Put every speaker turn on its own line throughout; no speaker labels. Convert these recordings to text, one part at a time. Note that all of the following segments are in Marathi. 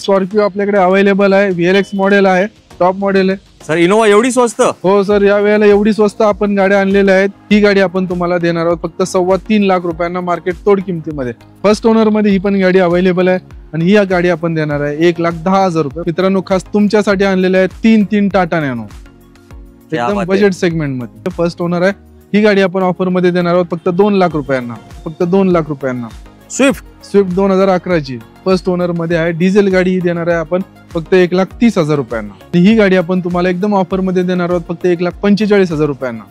स्कॉर्पिओ आपल्याकडे अवेलेबल आहे। VLX मॉडेल आहे, टॉप मॉडेल आहे
सर। इनोवा एवढी स्वस्त?
हो सर, या वेळेला एवढी स्वस्त आपण गाड्या आणलेल्या आहेत। ही गाडी आपण तुम्हाला देणार आहोत फक्त 3.25 लाख रुपयांना मार्केट तोड किमतीमध्ये। फर्स्ट ओनर मध्ये ही पण गाडी अवेलेबल आहे आणि ही गाडी आपण देणार आहे 1,10,000 रुपये। मित्रांनो, खास तुमच्यासाठी आणलेले आहे 3 टाटा नॅनो, एकदम बजेट सेगमेंट मध्ये फर्स्ट ओनर आहे। ही गाडी आपण ऑफर मध्ये देणार आहोत फक्त 2 लाख रुपयांना, फक्त 2 लाख रुपयांना।
स्विफ्ट
2011 ची फर्स्ट ओनर मध्ये आहे, डिझेल गाडी ही देणार आहे आपण फक्त 1,30,000 रुपयांना। ही गाडी आपण तुम्हाला एकदम ऑफर मध्ये देणार आहोत फक्त 1,45,000 रुपयांना,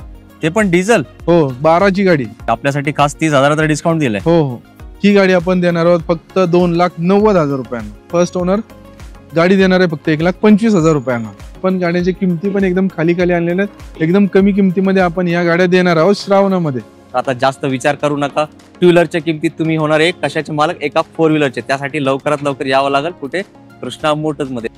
ते पण डिझेल।
हो, 12 ची गाडी
आपल्यासाठी खास 30,000 डिस्काउंट दिलाय।
हो हो, ही गाडी आपण देणार आहोत फक्त 2,90,000 रुपयांना। फर्स्ट ओनर गाडी देणार आहे फक्त 1,25,000 रुपयांना। पण गाड्यांची किमती पण एकदम खाली आणलेल्या आहेत, एकदम कमी किमतीमध्ये आपण या गाड्या देणार आहोत श्रावणामध्ये।
आता जास्त विचार करू नका, टू व्हीलरच्या किमतीत तुम्ही होणार एक कशाचे मालक, एका 4 व्हीलरचे। त्यासाठी लवकरात लवकर यावं लागेल कुठे, कृष्णा मोटर्स मध्ये।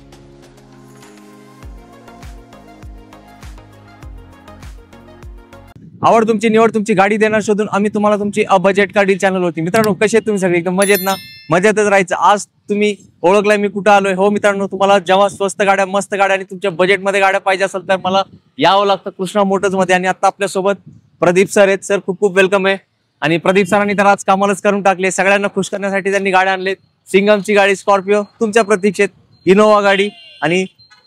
आवड तुमची, निवड तुमची, गाडी देणार शोधून आम्ही तुम्हाला तुमची बजेट कार डील चॅनल होती। मित्रांनो, कसे आहेत तुम्ही सगळे? एकदम मजेत ना? मजेतच राहायचं। आज तुम्ही ओळखलाय मी कुठं आलोय। हो मित्रांनो, तुम्हाला जेव्हा स्वस्त गाड्या, मस्त गाड्या आणि तुमच्या बजेटमध्ये गाड्या पाहिजे असेल तर मला यावं लागतं कृष्णा मोटर्स मध्ये। आणि आता आपल्यासोबत प्रदीप सर आहेत। सर, खूप खूप वेलकम आहे। आणि प्रदीप सरांनी तर आज कामालाच करून टाकले, सगळ्यांना खुश करण्यासाठी त्यांनी गाड्या आणलेत। सिंगमची गाडी स्कॉर्पिओ तुमच्या प्रतीक्षेत, इनोवा गाडी आणि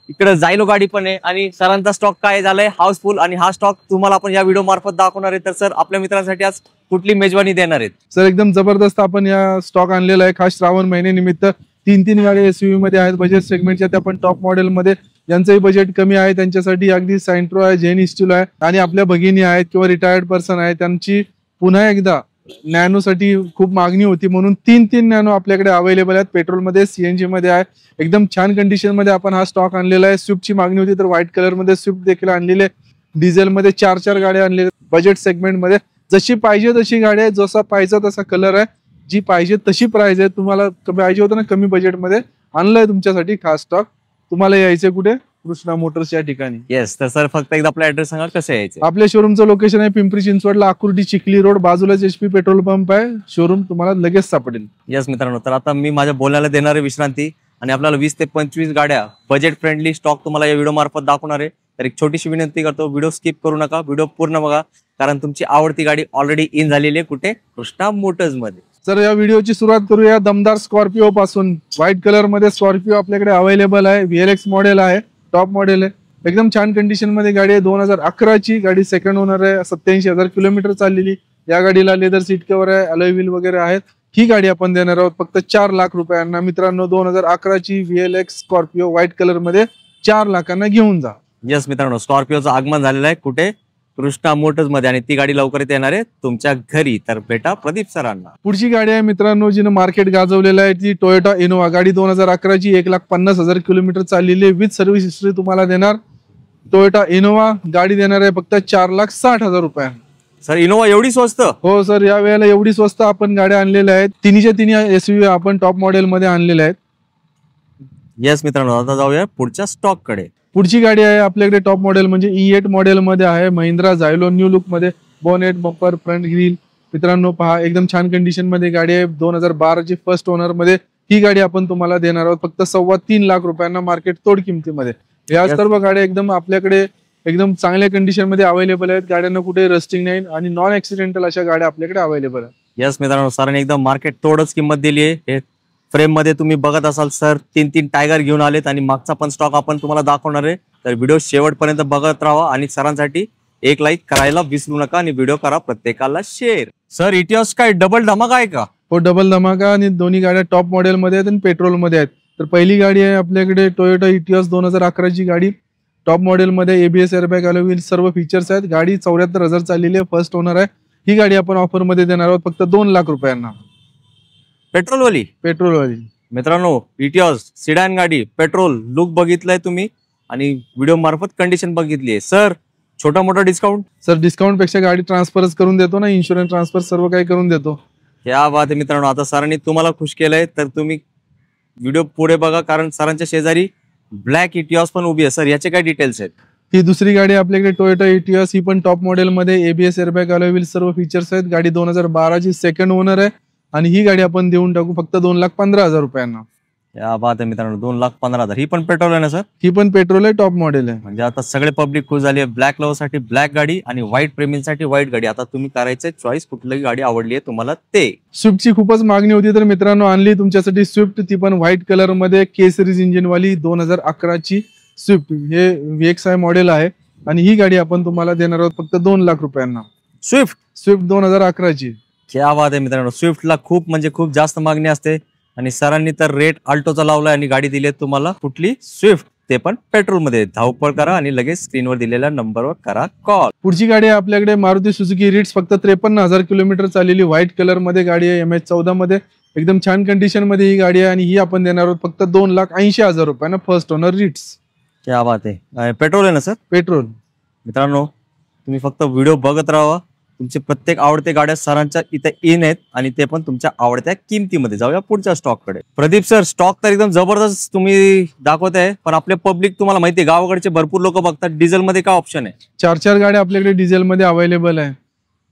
इकडे जायलो गाडी पण आहे। आणि सरांचा स्टॉक काय झालाय हाऊसफुल, आणि हा स्टॉक तुम्हाला आपण या व्हिडिओ मार्फत दाखवणार आहे। तर सर, आपल्या मित्रांसाठी आज कुठली मेजवानी देणार आहेत?
सर, एकदम जबरदस्त आपण या स्टॉक आणलेला आहे खास श्रावण महिन्यानिमित्त। 3 गाड्या SUV मध्ये आहेत बजेट सेगमेंटच्या, त्या पण टॉप मॉडेल मध्ये। ज्यांचंही बजेट कमी आहे त्यांच्यासाठी अगदी सेंट्रो आहे, जेन स्टिलो आहे, आणि आपल्या भगिनी आहेत किंवा रिटायर्ड पर्सन आहे त्यांची पुन्हा एकदा नॅनो साठी खूप मागणी होती, म्हणून 3 नॅनो आपल्याकडे अवेलेबल आहेत। पेट्रोल मध्ये, CNG मध्ये आहे, एकदम छान कंडिशन मध्ये आपण हा स्टॉक आणलेला आहे। स्विफ्टची मागणी होती तर व्हाईट कलर मध्ये स्विफ्ट देखील आणलेले, डिझेल मध्ये 4 गाड्या आणलेल्या बजेट सेगमेंट मध्ये। जशी पाहिजे तशी गाडी आहे, जसा पाहिजे तसा कलर आहे, जी पाहिजे तशी प्राइस आहे। तुम्हाला पाहिजे होतं ना कमी बजेट मध्ये, आणलंय तुमच्यासाठी खास स्टॉक। तुम्हाला यायचंय कुठे? कृष्णा मोटर्स या ठिकाणी।
येस, तर सर फक्त एकदा आपला ऍड्रेस सांगा, कसं यायचं?
आपल्या शोरूमचं लोकेशन आहे पिंपरी चिंचवडला, आकुर्डी चिखली रोड, बाजूलाच HP पेट्रोल पंप आहे। शोरूम तुम्हाला लगेच सापडेल।
येस मित्रांनो, तर आता मी माझ्या बोलण्याला देणार आहे विश्रांती, आणि आपल्याला 20 ते 25 गाड्या बजेट फ्रेंडली स्टॉक तुम्हाला या व्हिडिओ मार्फत दाखवणार आहे। तर एक छोटीशी विनंती करतो, व्हिडिओ स्किप करू नका, व्हिडिओ पूर्ण बघा, कारण तुमची आवडती गाडी ऑलरेडी इन झालेली आहे कुठे? कृष्णा मोटर्स मध्ये।
सर, या व्हिडिओची सुरुवात करूया दमदार स्कॉर्पिओ पासून। व्हाईट कलर मध्ये स्कॉर्पिओ आपल्याकडे अवेलेबल आहे, VLX मॉडेल आहे, टॉप मॉडेल आहे, एकदम छान कंडिशन मध्ये गाडी आहे। 2011 ची गाडी, सेकंड ओनर आहे, 87,000 किलोमीटर चाललेली। या गाडीला लेदर सीट कव्हर आहे, अलॉय व्हील वगैरे आहेत। ही गाडी आपण देणार आहोत फक्त 4 लाख रुपयांना। मित्रांनो, 2011 ची VLX स्कॉर्पिओ व्हाईट कलर मध्ये 4 लाखांना घेऊन जा।
यस मित्रांनो, स्कॉर्पिओचं आगमन झालेलं आहे कुठे? कृष्णा मोटर्स मध्ये, आणि ती गाडी लवकरच येणार आहे तुमच्या घरी। तर भेटा प्रदीप सरांना।
पुढची गाडी आहे मित्रांनो, जिने मार्केट गाजवलेलं आहे, ती टोयोटा इनोवा गाडी। 2011 ची 1,50,000 किलोमीटर चाललेली, विथ सर्व्हिस हिस्ट्री तुम्हाला देणार। टोयोटा इनोवा गाडी देणार आहे फक्त 4,60,000 रुपये।
सर, इनोवा एवढी स्वस्त?
हो सर, या वेळेला एवढी स्वस्त आपण गाड्या आणलेल्या आहेत। 3 SUV आपण टॉप मॉडेल मध्ये आणलेल्या आहेत।
येस मित्रांनो, आता जाऊया पुढच्या स्टॉक कडे।
पुढची गाडी आहे आपल्याकडे टॉप मॉडेल म्हणजे E8 मॉडेल मध्ये आहे, महिंद्रा जायलो न्यू लुक मध्ये, बोनेट, बंपर, फ्रंट ग्रिल। मित्रांनो पहा, एकदम छान कंडिशन मध्ये गाडी आहे, 2012 ची फर्स्ट ओनर मध्ये। ही गाडी आपण तुम्हाला देणार आहोत फक्त 3.25 लाख रुपयांना मार्केट तोड किमतीमध्ये। या सर्व गाड्या एकदम आपल्याकडे एकदम चांगल्या कंडिशन मध्ये अवेलेबल आहेत, गाड्यांना कुठे रस्टिंग नाही, आणि नॉन ऍक्सिडेंटल अशा गाड्या आपल्याकडे अवेलेबल आहेत।
यस मित्रांनो, सरांनी एकदम मार्केट तोडच किंमत दिली आहे। फ्रेम मध्ये तुम्ही बघत असाल सर 3 टायगर घेऊन आलेत, आणि मागचा पण स्टॉक आपण तुम्हाला दाखवणार आहे। तर व्हिडिओ शेवटपर्यंत बघत राहा, आणि सरांसाठी एक लाईक करायला विसरू नका, आणि व्हिडिओ करा प्रत्येकाला शेअर। सर, इटिओस काय डबल धमाका आहे का?
हो, डबल धमाका, आणि दोन्ही गाड्या टॉप मॉडेल मध्ये आहेत आणि पेट्रोल मध्ये आहेत। तर पहिली गाडी आहे आपल्याकडे टोयोटा इटिओस 2011 ची गाडी, टॉप मॉडेल मध्ये, ABS एअरबॅग, अलॉय व्हील सर्व फीचर्स आहेत। गाडी 74,000 चाललेली आहे, फर्स्ट ओनर आहे। ही गाडी आपण ऑफर मध्ये देणार आहोत फक्त 2 लाख रुपयांना।
पेट्रोल वाली मित्रांनो, इटिओस सिडॅन गाडी, पेट्रोल लुक बघितलंय तुम्ही, आणि व्हिडिओ मार्फत कंडिशन बघितली आहे। सर, छोटा मोठा डिस्काउंट?
सर, डिस्काउंट पेक्षा गाडी ट्रान्सफरच करून देतो ना, इन्शुरन्स ट्रान्सफर सर्व काही करून देतो।
या बात आहे मित्रांनो, आता सरांनी तुम्हाला खुश केलंय, तर तुम्ही व्हिडिओ पुढे बघा, कारण सरांच्या शेजारी ब्लॅक इटिओस पण उभी आहे। सर, याचे काय डिटेल्स आहेत?
ही दुसरी गाडी आपल्याकडे टोयोटा इटिओस, ही पण टॉप मॉडेल मध्ये, ABS एअरबॅग, अलॉय व्हील सर्व फीचर्स आहेत। गाडी 2012 ची सेकंड ओनर आहे, आणि ही गाडी आपण देऊन टाकू फक्त 2,15,000 रुपयांना।
या बात आहे मित्रांनो, 2,15,000. ही पण पेट्रोल आहे ना सर?
ही पण पेट्रोल आहे, टॉप मॉडेल आहे.
म्हणजे आता सगळे पब्लिक खुश झाली आहे. ब्लॅक लव्हर साठी ब्लॅक गाडी आणि व्हाईट प्रेमींसाठी व्हाईट गाडी. आता तुम्ही करायचंय चॉईस, कुठली गाडी आवडली आहे तुम्हाला ते.
स्विफ्टची खूपच मागणी होती तर मित्रांनो आणली तुमच्यासाठी स्विफ्ट, ती पण व्हाईट कलर मध्ये केसरीज इंजिन वाली 2011ची स्विफ्ट. हे VXI मॉडेल आहे आणि ही गाडी आपण तुम्हाला देणार आहोत फक्त 2 लाख रुपयांना. स्विफ्ट 2011ची.
क्या बात आहे मित्रांनो, स्विफ्टला खूप म्हणजे खूप जास्त मागणी असते आणि सरांनी तर रेट अल्टोचा लावलाय आणि गाडी दिली तुम्हाला कुठली? स्विफ्ट, ते पण पेट्रोल मध्ये. धावपळ करा आणि लगेच स्क्रीनवर दिलेल्या नंबरवर करा कॉल.
पुढची गाडी आहे आपल्याकडे मारुती सुझुकी रिट्स. फक्त 53,000 किलोमीटर चाललेली व्हाईट कलर मध्ये गाडी आहे. MH14 मध्ये एकदम छान कंडिशन मध्ये ही गाडी आहे आणि ही आपण देणार आहोत फक्त 2,80,000 रुपयांना. फर्स्ट ओनर रिट्स.
क्या बात आहे. पेट्रोल आहे ना सर?
पेट्रोल.
मित्रांनो तुम्ही फक्त व्हिडिओ बघत राहा. तुमचे प्रत्येक आवडते गाड्या सरांच्या इथे इन आहेत आणि ते पण तुमच्या आवडत्या किमतीमध्ये. जाऊया पुढच्या स्टॉक कडे. प्रदीप सर, स्टॉक तर एकदम जबरदस्त तुम्ही दाखवत आहे, पण आपले पब्लिक तुम्हाला माहिती आहे गावाकडचे भरपूर लोक बघतात. डिझेल मध्ये काय ऑप्शन आहे?
4 गाड्या आपल्याकडे डिझेल मध्ये अवेलेबल आहे.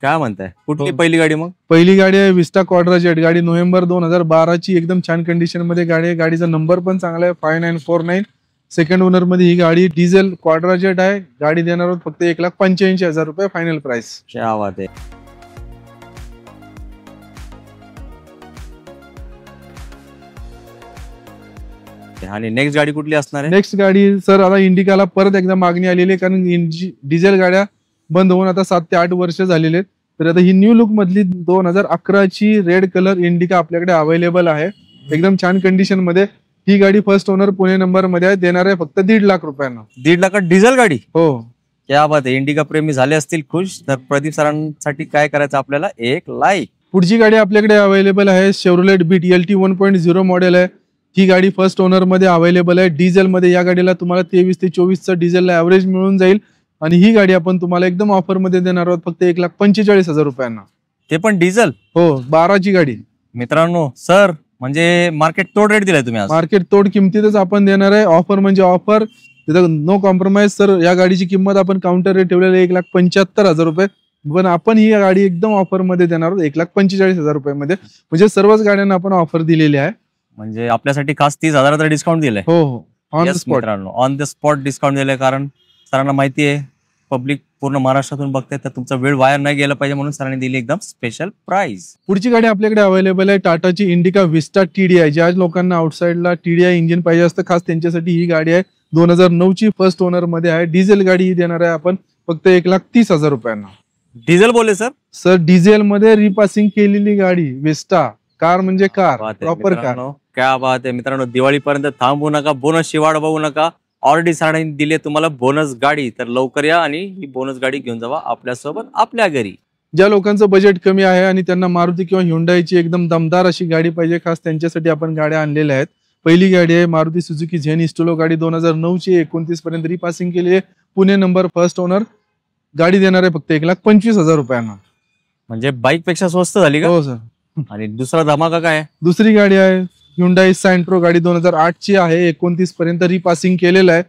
काय म्हणताय? कुठली पहिली गाडी मग?
पहिली गाडी आहे विस्टा क्वाड्रा जेट. गाडी नोव्हेंबर 2012ची, एकदम छान कंडिशन मध्ये गाडी आहे. गाडीचा नंबर पण चांगला आहे, 5949. सेकंड ओनर मध्ये ही गाडी डिझेल क्वाड्रा जेट आहे. गाडी देणार आहोत फक्त 1,85,000 रुपये फायनल प्राइस.
क्या बात आहे. आणि नेक्स्ट गाडी कुठली असणार आहे?
नेक्स्ट गाडी सर आता इंडिकाला परत एकदा मागणी आलेली आहे, कारण डिझेल गाड्या बंद होऊन आता 7 ते 8 वर्ष झालेले आहेत. तर आता ही न्यू लुक मधली 2011ची रेड कलर इंडिका आपल्याकडे अवेलेबल आहे, एकदम छान कंडिशन मध्ये. ही गाडी फर्स्ट ओनर पुणे नंबर मध्ये आहे. देणार आहे फक्त 1.5 लाख रुपयांना.
1.5 लाखात डिझेल गाडी?
हो.
क्या बात आहे. इंडिका प्रेमी झाले असतील खुश. तर प्रदीप सरांसाठी काय करायचं आपल्याला? 1 लाख.
पुढची गाडी आपल्याकडे अवेलेबल आहे शेव्हरोलेट बीट LT 1.0 मॉडेल आहे. ही गाडी फर्स्ट ओनर मध्ये अवेलेबल आहे डिझेल मध्ये. या गाडीला तुम्हाला 23 ते 24चा डिझेलला ऍव्हरेज मिळून जाईल आणि ही गाडी आपण तुम्हाला एकदम ऑफर मध्ये देणार आहोत फक्त 1,45,000 रुपयांना.
ते पण डिझेल?
हो, 12ची गाडी.
मित्रांनो सर म्हणजे मार्केट तोड रेट दिलाय तुम्ही आज.
मार्केट तोड किमतीतच आपण देणार आहे. ऑफर म्हणजे ऑफर, तिथं नो कॉम्प्रोमाइज. सर या गाडीची किंमत आपण काउंटर रेट ठेवलेली आहे 1,75,000 रुपये, पण आपण ही गाडी एकदम ऑफर मध्ये देणार आहोत 1,45,000 रुपयामध्ये. म्हणजे सर्वच गाड्यांना आपण ऑफर दिलेली आहे.
म्हणजे आपल्यासाठी खास 30,000 डिस्काउंट दिलाय.
हो हो, on the spot.
On the spot discount दिलाय, कारण सरांना माहिती आहे पब्लिक पूर्ण महाराष्ट्रातून बघताय, तर तुमचा वेळ वाया नाही गेला पाहिजे म्हणून सरांनी दिली एकदम स्पेशल प्राइस.
पुढची गाडी आपल्याकडे अवेलेबल आहे टाटाची इंडिका विस्टा TDI. ज्या लोकांना आउटसाइडला TDI इंजिन पाहिजे असतं खास त्यांच्यासाठी ही गाडी आहे. 2009ची फर्स्ट ओनर मध्ये आहे. डिझेल गाडी ही देणार आहे आपण फक्त 1,30,000 रुपयांना.
डिझेल बोले सर?
सर डिझेल मध्ये रिपासिंग केलेली गाडी विस्टा. कार म्हणजे कार, प्रॉपर कार.
क्या बात आहे मित्रांनो. दिवाळीपर्यंत थांबू नका, बोनस शिवाड बघू नका. ऑलरेडी सरांनी दिली तुम्हाला बोनस गाडी, तर लवकर या आणि ही बोनस गाडी घेऊन जावा आपल्यासोबत आपल्या घरी.
ज्या लोकांचं बजेट कमी आहे आणि त्यांना मारुती किंवा ह्युंडाईची एकदम दमदार अशी गाडी पाहिजे, खास त्यांच्यासाठी आपण गाड्या आणलेल्या आहेत. पहिली गाडी आहे मारुती सुझुकी झेन इस्टोलो. गाडी 2009ची, 29 पर्यंत रिपासिंग केली आहे. Pune number, first owner. गाडी देणार आहे फक्त 1,25,000 रुपयांना.
म्हणजे बाईक पेक्षा स्वस्त झाली का?
हो सर.
आणि दुसरा धमाका काय?
दुसरी गाडी आहे ह्युंडाई सँट्रो. गाडी 2008ची आहे, 29 पर्यंत रिपासिंग केलेलं आहे.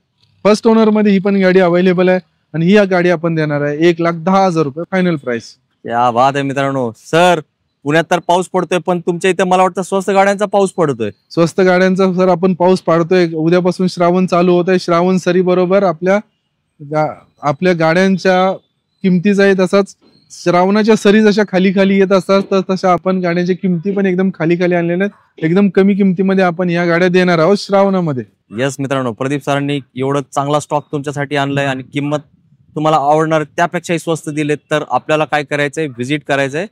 फर्स्ट ओनर मध्ये ही पण गाडी अवेलेबल आहे आणि ही गाडी आपण देणार आहे 1,10,000 रुपये फायनल प्राइस.
या बात आहे मित्रांनो. सर पुण्यात तर पाऊस पडतोय, पण तुमच्या इथे मला वाटतं स्वस्त गाड्यांचा पाऊस पडतोय.
स्वस्त गाड्यांचा सर आपण पाऊस पाडतोय. उद्यापासून श्रावण चालू होत आहे. श्रावण सरी बरोबर आपल्या गाड्यांच्या किमतीचा आहे, तसाच श्रावणाच्या सरी जशा खाली खाली येत असतात तर तशा आपण गाड्यांच्या किमती पण एकदम खाली खाली आणलेल्या आहेत. एकदम कमी किमतीमध्ये आपण या गाड्या देणार आहोत श्रावणामध्ये.
यस मित्रांनो, प्रदीप सरांनी एवढं चांगला स्टॉक तुमच्यासाठी आणलाय आणि किंमत तुम्हाला आवडणार त्यापेक्षाही स्वस्त दिलेत. तर आपल्याला काय करायचंय? व्हिजिट करायचंय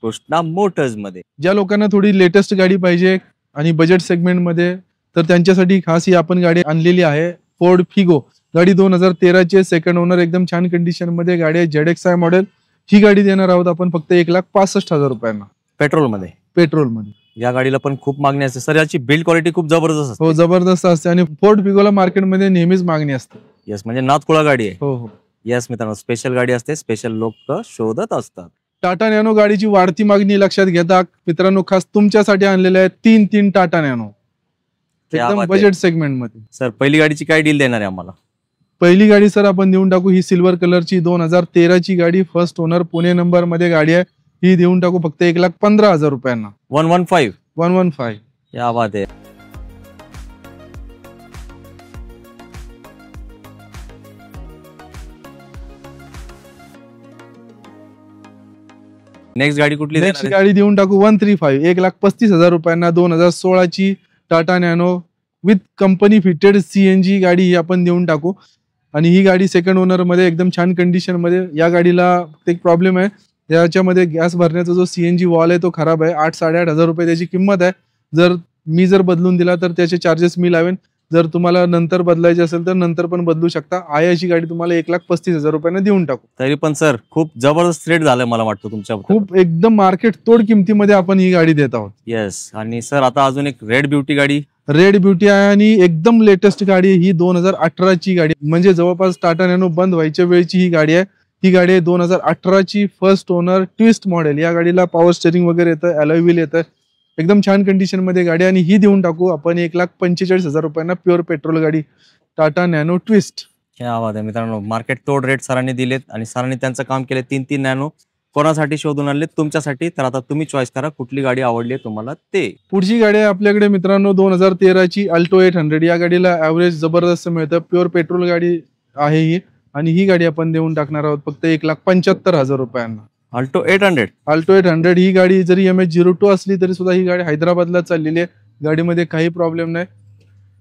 कृष्णा मोटर्स मध्ये.
ज्या लोकांना थोडी लेटेस्ट गाडी पाहिजे आणि बजेट सेगमेंट मध्ये, तर त्यांच्यासाठी खास ही आपण गाडी आणलेली आहे फोर्ड फिगो. गाडी 2013ची, सेकंड ओनर, एकदम छान कंडिशन मध्ये गाडी आहे. ZXI model. ही गाडी देणार आहोत आपण फक्त 1,65,000 रुपयांना.
पेट्रोल मध्ये? पेट्रोल मध्ये. या गाडीला पण खूप मागणी असते सर. याची बिल्ड क्वालिटी खूप जबरदस्त असते.
हो, जबरदस्त असते आणि फोर्ड फिगोला मार्केटमध्ये नेहमीच मागणी असते.
यस, म्हणजे नादखुळा गाडी आहे.
हो हो.
यस मित्रांनो, स्पेशल गाडी असते, स्पेशल लोक शोधत असतात.
टाटा नॅनो गाडीची वाढती मागणी लक्षात घेता मित्रांनो खास तुमच्यासाठी आणलेले आहे 3 टाटा नॅनो एकदम बजेट सेगमेंट मध्ये.
सर पहिली गाडीची काय डील देणार आहे आम्हाला?
पहिली गाडी सर आपण देऊन टाकू ही सिल्वर कलरची 2013ची गाडी, फर्स्ट ओनर, पुणे नंबर मध्ये गाडी आहे. ही देऊन टाकू फक्त 1,15,000 रुपयांना.
115.
115.
क्या बात आहे. नेक्स्ट गाडी कुठली
नेक्स्ट
देणार आहे?
गाडी देऊन टाकू 135 1,35,000 रुपयांना 2016ची Tata Nano with company fitted CNG गाडी ही आपण देऊन टाकू. आणि ही गाडी सेकंड ओनर मध्ये एकदम छान कंडिशन मध्ये. या गाडीला एक प्रॉब्लेम आहे, याच्यामध्ये गॅस भरण्याचा जो CNG वॉल आहे तो खराब आहे. 8,500 रुपये त्याची किंमत आहे. जर बदलून दिला तर त्याचे चार्जेस मी लावेन. जर तुम्हाला नंतर बदलायचे असेल तर नंतर पण बदलू शकता. आहे अशी गाडी तुम्हाला 1,35,000 रुपयांना देऊन टाकू.
तरी पण सर खूप जबरदस्त रेट झालं मला वाटतं तुमच्या.
खूप एकदम मार्केट तोड किमतीमध्ये आपण ही गाडी देत आहोत.
येस. आणि सर आता अजून एक रेड ब्युटी गाडी.
रेड ब्युटी आहे आणि एकदम लेटेस्ट गाडी ही 2018ची गाडी, म्हणजे जवळपास टाटा नॅनो बंद व्हायच्या वेळची ही गाडी आहे. ही गाडी आहे 2018ची फर्स्ट ओनर ट्विस्ट मॉडेल. या गाडीला पॉवर स्टेरिंग वगैरे येतं, अलॉय व्हील येतं, एकदम छान कंडिशन मध्ये गाडी. आणि ही देऊन टाकू आपण 1,45,000 रुपयांना प्युअर पेट्रोल गाडी टाटा नॅनो ट्विस्ट.
क्या बात आहे मित्रांनो, मार्केट तोड रेट सरांनी दिलेत आणि सरांनी त्यांचं काम केले. 3 नॅनो कोणासाठी शोधून आणले? तुमच्यासाठी. तर आता तुम्ही चॉईस करा कुठली गाडी आवडली तुम्हाला ते.
पुढची गाडी आहे आपल्याकडे मित्रांनो 2013ची अल्टो 800. या गाडीला ऍव्हरेज जबरदस्त मिळतं, प्युअर पेट्रोल गाडी आहे ही. आणि ही गाडी आपण देऊन टाकणार आहोत फक्त 1,75,000 रुपयांना.
अल्टो 800.
अल्टो 800 ही गाडी जरी MH02 असली तरी सुद्धा ही गाडी हैदराबादला चाललेली आहे. गाडीमध्ये काही प्रॉब्लेम नाही.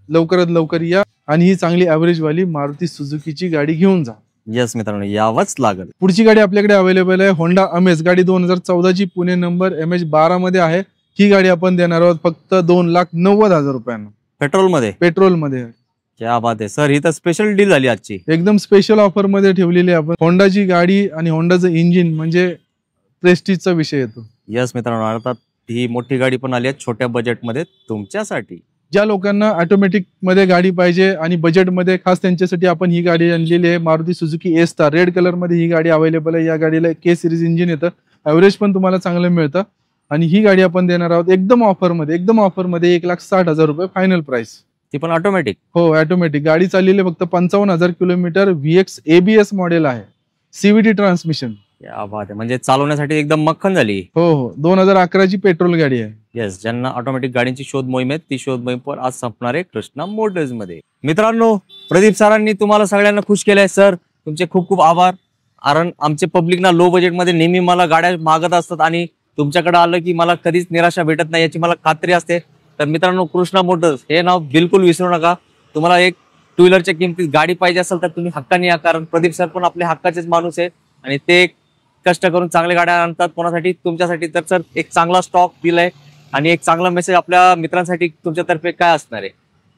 लवकरात लवकर या आणि ही चांगली ऍव्हरेज वाली मारुती सुझुकीची गाडी घेऊन जा.
येस मित्रांनो, यावंच लागेल.
पुढची गाडी आपल्याकडे अवेलेबल आहे होंडा अमेज. गाडी 2014ची, पुणे नंबर, MH12 मध्ये आहे. ही गाडी आपण देणार आहोत फक्त 2,90,000 रुपयांना पेट्रोल मध्ये.
क्या बात आहे सर, ही तर स्पेशल डील झाली आजची.
एकदम स्पेशल ऑफर मध्ये ठेवलेली आहे आपण. होंडाची गाडी आणि होंडाचं इंजिन म्हणजे प्रेस्टिजचा विषय येतो.
यस मित्रांनो, अर्थात ही मोठी गाडी पण आली आहे छोट्या बजेटमध्ये तुमच्यासाठी.
ज्या लोकांना ऑटोमॅटिक मध्ये गाडी पाहिजे आणि बजेटमध्ये खास त्यांच्यासाठी आपण ही गाडी आणलेली आहे. Maruti Suzuki A-Star red colour मध्ये ही गाडी अवेलेबल आहे. या गाडीला K सिरीज इंजिन येतं, ॲव्हरेज पण तुम्हाला चांगलं मिळतं. आणि ही गाडी आपण देणार आहोत एकदम ऑफर मध्ये 1,60,000 रुपये फायनल प्राइस.
ती पण ऑटोमॅटिक.
हो ऑटोमॅटिक. गाडी चाललेली फक्त 55,000 किलोमीटर. VX ABS मॉडेल आहे, CVT ट्रान्समिशन.
क्या बात आहे, म्हणजे चालवण्यासाठी एकदम मक्खन झाली.
हो 2011ची पेट्रोल गाडी आहे.
येस, ज्यांना ऑटोमॅटिक गाडीची शोध मोहीम आहे ती शोध मोहीम पण आज संपणार आहे कृष्णा मोटर्स मध्ये. मित्रांनो, प्रदीप सरांनी तुम्हाला सगळ्यांना खुश केलंय. सर तुमचे खूप खूप आभार. कारण आमचे पब्लिकना लो बजेटमध्ये नेहमी मला गाड्या मागत असतात आणि तुमच्याकडे आलं की मला कधीच निराशा भेटत नाही याची मला खात्री असते. तर मित्रांनो, कृष्णा मोटर्स हे नाव बिलकुल विसरू नका. तुम्हाला एक टू व्हीलरच्या किमतीत गाडी पाहिजे असेल तर तुम्ही हक्काने या, कारण प्रदीप सर पण आपले हक्काचेच माणूस आहे आणि ते कष्ट करून चांगल्या गाड्या आणतात. कोणासाठी? तुमच्यासाठी. तर सर एक चांगला स्टॉक दिलाय आणि एक चांगला मेसेज आपल्या मित्रांसाठी तुमच्यातर्फे काय असणार आहे?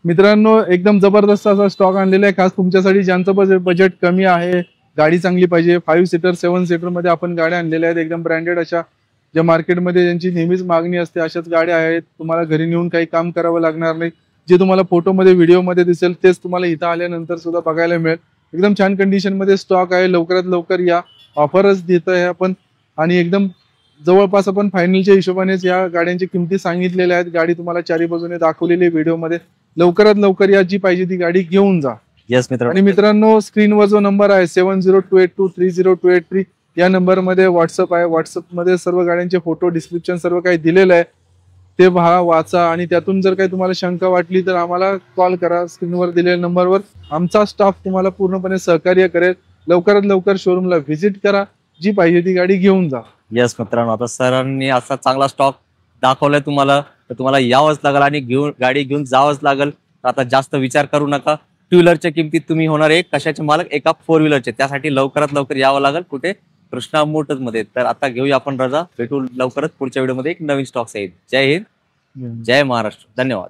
मित्रांनो, एकदम जबरदस्त असा स्टॉक आणलेला आहे खास तुमच्यासाठी, ज्यांचं बजेट कमी आहे, गाडी चांगली पाहिजे. 5 सीटर 7 सीटर मध्ये आपण गाड्या आणलेल्या आहेत एकदम ब्रँडेड अशा, ज्या मार्केटमध्ये ज्यांची नेहमीच मागणी असते अशाच गाड्या आहेत. तुम्हाला घरी नेऊन काही काम करावं लागणार नाही. जे तुम्हाला फोटोमध्ये व्हिडिओमध्ये दिसेल तेच तुम्हाला इथं आल्यानंतर सुद्धा बघायला मिळेल. एकदम छान कंडिशन मध्ये स्टॉक आहे. लवकरात लवकर या, ऑफरच देत आहे आपण. आणि एकदम जवळपास आपण फायनलच्या हिशोबानेच या गाड्यांची किमती सांगितलेल्या आहेत. गाडी तुम्हाला चारी बाजूने दाखवलेली व्हिडिओमध्ये. लवकरात लवकर या, जी पाहिजे ती गाडी घेऊन जा.
येस मित्रांनो.
आणि मित्रांनो, स्क्रीनवर जो नंबर आहे 7028230283 या नंबरमध्ये व्हॉट्सअप आहे. व्हॉट्सअपमध्ये सर्व गाड्यांचे फोटो, डिस्क्रिप्शन सर्व काही दिलेलं आहे. ते पहा, वाचा आणि त्यातून जर काही तुम्हाला शंका वाटली तर आम्हाला कॉल करा. स्क्रीनवर दिलेल्या नंबरवर आमचा स्टाफ तुम्हाला पूर्णपणे सहकार्य करेल. लवकरात लवकर शोरूमला व्हिजिट करा, जी पाहिजे ती गाडी घेऊन जा.
येस मित्रांनो, आता सरांनी असा चांगला स्टॉक दाखवलाय तुम्हाला, तर तुम्हाला यावंच लागेल आणि गाडी घेऊन जावंच लागेल. आता जास्त विचार करू नका. टू व्हीलरच्या किमतीत तुम्ही होणार एक कशाचे मालक, एका 4 व्हीलरचे. त्यासाठी लवकरात लवकर यावं लागेल. कुठे? कृष्णा मोटर्स मध्ये. तर आता घेऊया आपण रजा. भेटू लवकरच पुढच्या व्हिडिओमध्ये एक नवीन स्टॉक सहित. जय हिंद, जय महाराष्ट्र. धन्यवाद.